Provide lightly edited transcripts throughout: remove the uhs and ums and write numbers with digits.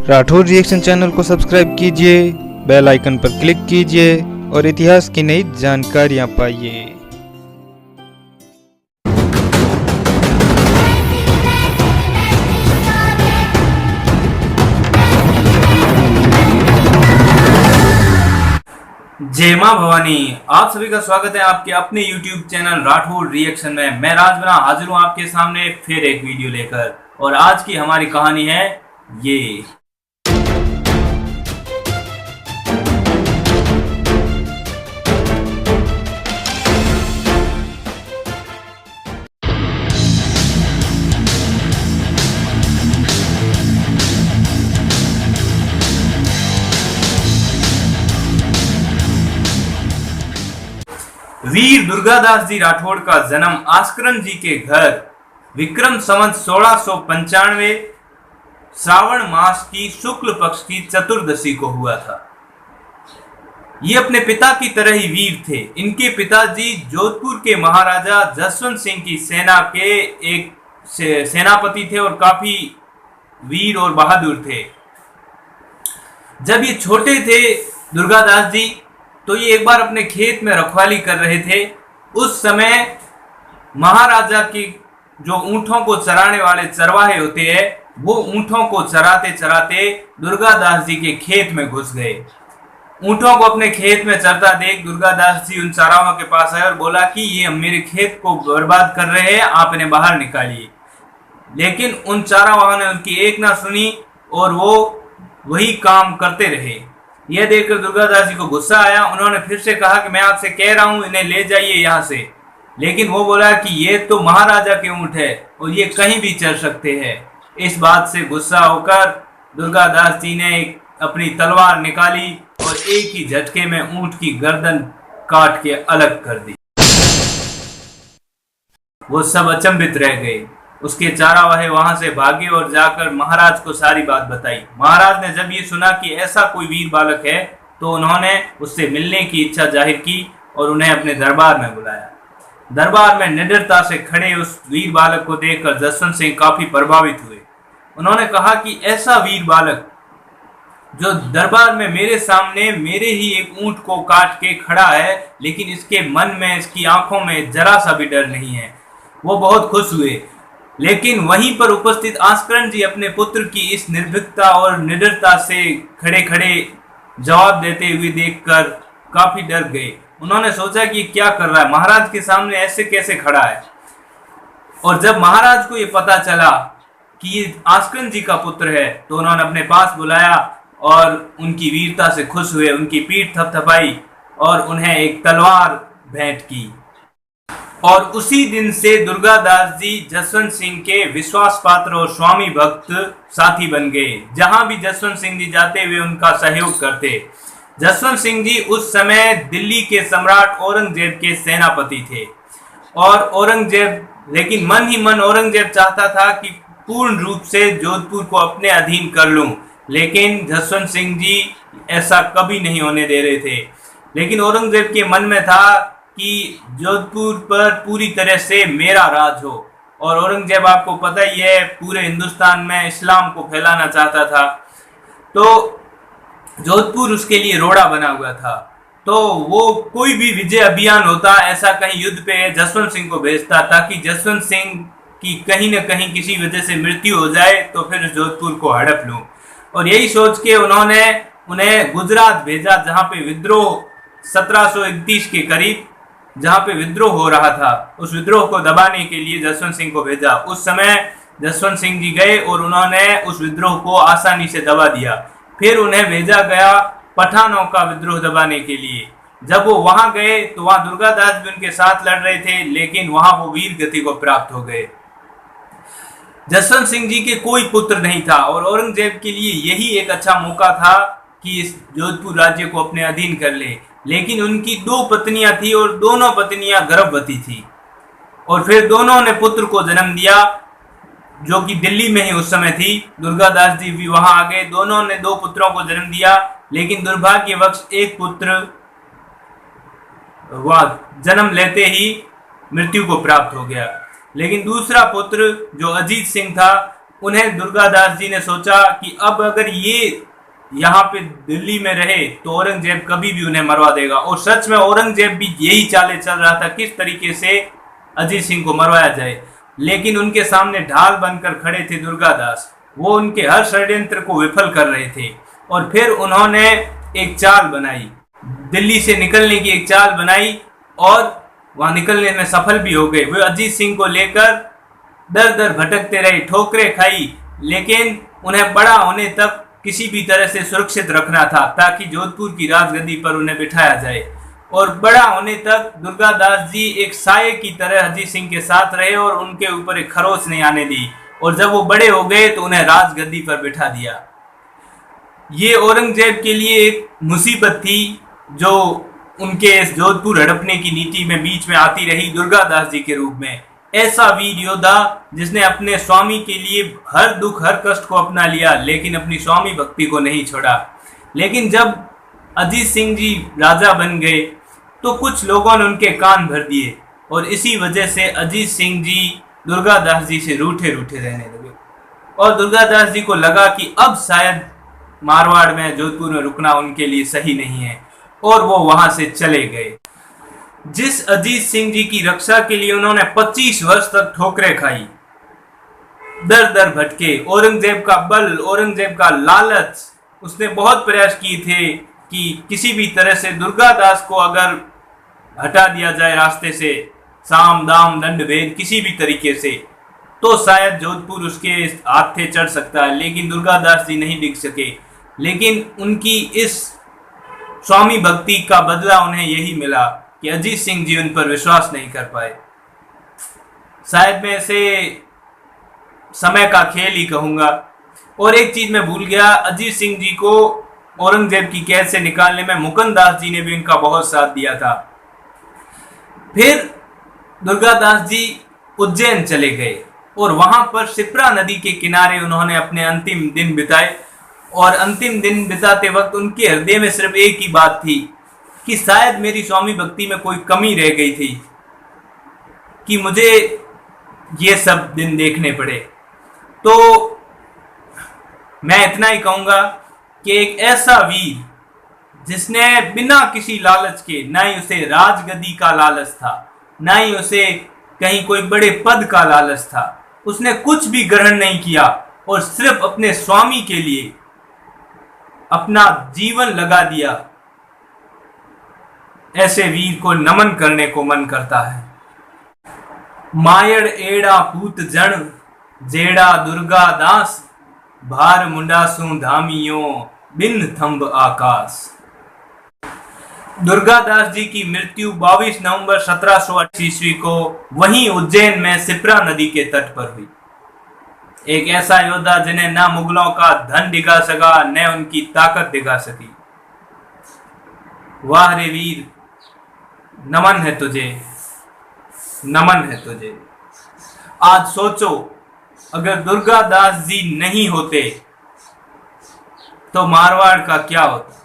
Rathore reaction channel को subscribe कीजिए, bell icon पर क्लिक कीजिए और इतिहास की नई जानकारियां पाइए। जय मां भवानी। आप सभी का स्वागत है आपके अपने YouTube चैनल राठौर रिएक्शन में। मैं राजबना हाजिर हूं आपके सामने फिर एक वीडियो लेकर, और आज की हमारी कहानी है ये। वीर दुर्गादास जी राठौड़ का जन्म आस्करन जी के घर विक्रम संवत 1695 श्रावण मास की शुक्ल पक्ष की चतुर्दशी को हुआ था। ये अपने पिता की तरह ही वीर थे। इनके पिताजी जोधपुर के महाराजा जसवंत सिंह की सेना के एक सेनापति थे और काफी वीर और बहादुर थे। जब ये छोटे थे दुर्गादास जी, तो ये एक बार अपने खेत में रखवाली कर रहे थे। उस समय महाराजा की जो ऊंटों को चराने वाले चरवाहे होते हैं, वो ऊंटों को चराते चराते दुर्गादास जी के खेत में घुस गए। ऊंटों को अपने खेत में चरता देख दुर्गादास जी उन चराहों के पास आए और बोला कि ये मेरे खेत को बर्बाद कर रहे हैं, आप इन्हें बाहर निकालिए। लेकिन उन चराहों ने उनकी एक ना सुनी और वो वही काम करते रहे। यह देखकर दुर्गादास जी को गुस्सा आया। उन्होंने फिर से कहा कि मैं आपसे कह रहा हूं इन्हें ले जाइए यहाँ से। लेकिन वो बोला कि ये तो महाराजा के ऊंट है और ये कहीं भी चल सकते हैं। इस बात से गुस्सा होकर दुर्गादास जी ने अपनी तलवार निकाली और एक ही झटके में ऊंट की गर्दन काट के अलग कर दी। वो सब अचंभित रह गए। उसके चारावाहे वहां से भागे और जाकर महाराज को सारी बात बताई। महाराज ने जब ये सुना कि ऐसा कोई वीर बालक है, तो उन्होंने उससे मिलने की इच्छा जाहिर की और उन्हें अपने दरबार में बुलाया। दरबार में निडरता से खड़े उस वीर बालक को देखकर जसवंत सिंह काफी प्रभावित हुए। उन्होंने कहा कि ऐसा वीर बालक जो दरबार में मेरे सामने मेरे ही एक ऊंट को काट के खड़ा है, लेकिन इसके मन में, इसकी आंखों में जरा सा भी डर नहीं है। वो बहुत खुश हुए। लेकिन वहीं पर उपस्थित आस्करन जी अपने पुत्र की इस निर्भीकता और निडरता से खड़े खड़े जवाब देते हुए देखकर काफी डर गए। उन्होंने सोचा कि क्या कर रहा है, महाराज के सामने ऐसे कैसे खड़ा है। और जब महाराज को ये पता चला कि ये आस्करन जी का पुत्र है, तो उन्होंने अपने पास बुलाया और उनकी वीरता से खुश हुए, उनकी पीठ थपथपाई और उन्हें एक तलवार भेंट की। और उसी दिन से दुर्गादास जी जसवंत सिंह के विश्वास पात्र और स्वामी भक्त साथी बन गए। जहां भी जसवंत सिंह जी जाते हुए उनका सहयोग करते। जसवंत सिंह जी उस समय दिल्ली के सम्राट औरंगजेब के सेनापति थे। और औरंगजेब, लेकिन मन ही मन औरंगजेब चाहता था कि पूर्ण रूप से जोधपुर को अपने अधीन कर लूं, लेकिन जसवंत सिंह जी ऐसा कभी नहीं होने दे रहे थे। लेकिन औरंगजेब के मन में था कि जोधपुर पर पूरी तरह से मेरा राज हो। और औरंगजेब, आपको पता ही है, पूरे हिंदुस्तान में इस्लाम को फैलाना चाहता था। तो जोधपुर उसके लिए रोड़ा बना हुआ था। तो वो कोई भी विजय अभियान होता, ऐसा कहीं युद्ध पे जसवंत सिंह को भेजता, ताकि जसवंत सिंह की कहीं न कहीं किसी वजह से मृत्यु हो जाए तो फिर जोधपुर को हड़प लूं। और यही सोच के उन्होंने उन्हें गुजरात भेजा, जहां पे विद्रोह 1731 के करीब जहां पे विद्रोह हो रहा था, उस विद्रोह को दबाने के लिए जसवंत सिंह को भेजा। उस समय जसवंत सिंह जी गए और उन्होंने उस विद्रोह को आसानी से दबा दिया। फिर उन्हें भेजा गया पठानों का विद्रोह दबाने के लिए। जब वो वहां गए तो वहां दुर्गादास भी उनके साथ लड़ रहे थे, लेकिन वहां वो वीर गति को प्राप्त हो गए। जसवंत सिंह जी के कोई पुत्र नहीं था और औरंगजेब के लिए यही एक अच्छा मौका था कि इस जोधपुर राज्य को अपने अधीन कर ले। लेकिन उनकी 2 पत्नियां थी और दोनों पत्नियां गर्भवती थी। और फिर दोनों ने पुत्र को जन्म दिया, जो कि दिल्ली में ही उस समय थी। दुर्गादास जी भी वहां आ गए। दोनों ने 2 पुत्रों को जन्म दिया, लेकिन दुर्भाग्यवश एक पुत्र वह जन्म लेते ही मृत्यु को प्राप्त हो गया। लेकिन दूसरा पुत्र जो अजीत सिंह था, उन्हें दुर्गादास जी ने सोचा कि अब अगर ये यहाँ पे दिल्ली में रहे तो औरंगजेब कभी भी उन्हें मरवा देगा। और सच में औरंगजेब भी यही चाले चल रहा था, किस तरीके से अजीत सिंह को मरवाया जाए। लेकिन उनके सामने ढाल बनकर खड़े थे दुर्गादास, वो उनके हर षड्यंत्र को विफल कर रहे थे। और फिर उन्होंने एक चाल बनाई, दिल्ली से निकलने की एक चाल बनाई और वहां निकलने में सफल भी हो गए। वे अजीत सिंह को लेकर दर दर भटकते रहे, ठोकरें खाई, लेकिन उन्हें बड़ा होने तक किसी भी तरह से सुरक्षित रखना था ताकि जोधपुर की राजगद्दी पर उन्हें बिठाया जाए। और बड़ा होने तक दुर्गादास जी एक साये की तरह अजीत सिंह के साथ रहे और उनके ऊपर एक खरोच नहीं आने दी। और जब वो बड़े हो गए तो उन्हें राजगद्दी पर बिठा दिया। ये औरंगजेब के लिए एक मुसीबत थी जो उनके इस जोधपुर हड़पने की नीति में बीच में आती रही, दुर्गादास जी के रूप में। ऐसा वीर योद्धा जिसने अपने स्वामी के लिए हर दुख हर कष्ट को अपना लिया, लेकिन अपनी स्वामी भक्ति को नहीं छोड़ा। लेकिन जब अजीत सिंह जी राजा बन गए तो कुछ लोगों ने उनके कान भर दिए और इसी वजह से अजीत सिंह जी दुर्गादास जी से रूठे रूठे रहने लगे। और दुर्गादास जी को लगा कि अब शायद मारवाड़ में, जोधपुर में रुकना उनके लिए सही नहीं है, और वो वहां से चले गए। जिस अजीत सिंह जी की रक्षा के लिए उन्होंने 25 वर्ष तक ठोकरें खाई, दर दर भटके, औरंगजेब का बल, औरंगजेब का लालच, उसने बहुत प्रयास किए थे कि किसी भी तरह से दुर्गादास को अगर हटा दिया जाए रास्ते से, साम दाम दंड भेद किसी भी तरीके से, तो शायद जोधपुर उसके हाथ से चढ़ सकता है। लेकिन दुर्गादास जी नहीं दिख सके। लेकिन उनकी इस स्वामी भक्ति का बदला उन्हें यही मिला कि अजीत सिंह जी उन पर विश्वास नहीं कर पाए। शायद मैं इसे समय का खेल ही कहूंगा। और एक चीज मैं भूल गया, अजीत सिंह जी को औरंगजेब की कैद से निकालने में मुकुंद दास जी ने भी उनका बहुत साथ दिया था। फिर दुर्गादास जी उज्जैन चले गए और वहां पर शिप्रा नदी के किनारे उन्होंने अपने अंतिम दिन बिताए। और अंतिम दिन बिताते वक्त उनके हृदय में सिर्फ एक ही बात थी कि शायद मेरी स्वामी भक्ति में कोई कमी रह गई थी कि मुझे ये सब दिन देखने पड़े। तो मैं इतना ही कहूंगा कि एक ऐसा वीर जिसने बिना किसी लालच के, ना ही उसे राजगद्दी का लालच था, ना ही उसे कहीं कोई बड़े पद का लालच था, उसने कुछ भी ग्रहण नहीं किया और सिर्फ अपने स्वामी के लिए अपना जीवन लगा दिया। ऐसे वीर को नमन करने को मन करता है। मायड़ एड़ा पूत जन जेड़ा दुर्गा दास, भार मुंडासू धामियों बिन थंब आकाश। दुर्गादास जी की मृत्यु 22 नवंबर 1780 ईस्वी को वहीं उज्जैन में शिप्रा नदी के तट पर हुई। एक ऐसा योद्धा जिन्हें न मुगलों का धन दिखा सका, न उनकी ताकत दिखा सकी। वाह रे वीर, नमन है तुझे, नमन है तुझे। आज सोचो, अगर दुर्गादास जी नहीं होते तो मारवाड़ का क्या होता।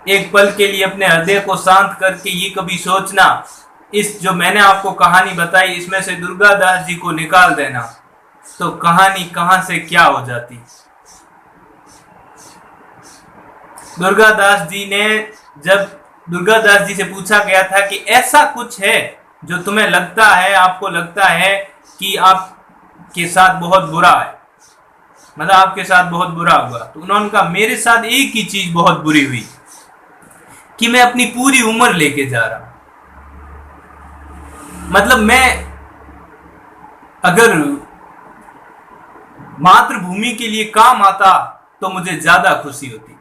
एक पल के लिए अपने हृदय को शांत करके ये कभी सोचना, इस जो मैंने आपको कहानी बताई इसमें से दुर्गादास जी को निकाल देना तो कहानी कहां से क्या हो जाती। दुर्गादास जी ने, जब दुर्गादास जी से पूछा गया था कि ऐसा कुछ है जो तुम्हें लगता है, आपको लगता है कि आपके साथ बहुत बुरा है, मतलब आपके साथ बहुत बुरा हुआ, तो उन्होंने कहा मेरे साथ एक ही चीज बहुत बुरी हुई कि मैं अपनी पूरी उम्र लेके जा रहा हूं। मतलब मैं अगर मातृभूमि के लिए काम आता तो मुझे ज्यादा खुशी होती।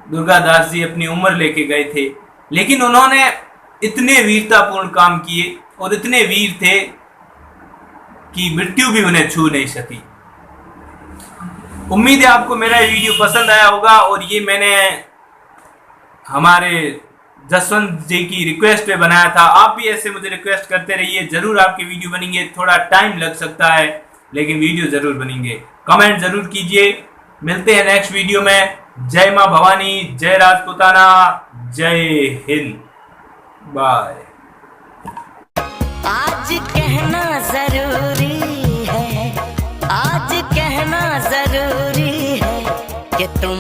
दुर्गादास जी अपनी उम्र लेके गए थे, लेकिन उन्होंने इतने वीरतापूर्ण काम किए और इतने वीर थे कि मृत्यु भी उन्हें छू नहीं सकी। उम्मीद है आपको मेरा ये वीडियो पसंद आया होगा और ये मैंने हमारे जसवंत जी की रिक्वेस्ट पे बनाया था। आप भी ऐसे मुझे रिक्वेस्ट करते रहिए, जरूर आपके वीडियो बनेंगे। थोड़ा टाइम लग सकता है लेकिन वीडियो जरूर बनेंगे। कमेंट जरूर कीजिए। मिलते हैं नेक्स्ट वीडियो में। जय मां भवानी, जय राजपूताना, जय हिंद, बाय। आज कहना जरूर जरूरी है, आज कहना जरूरी है कि तुम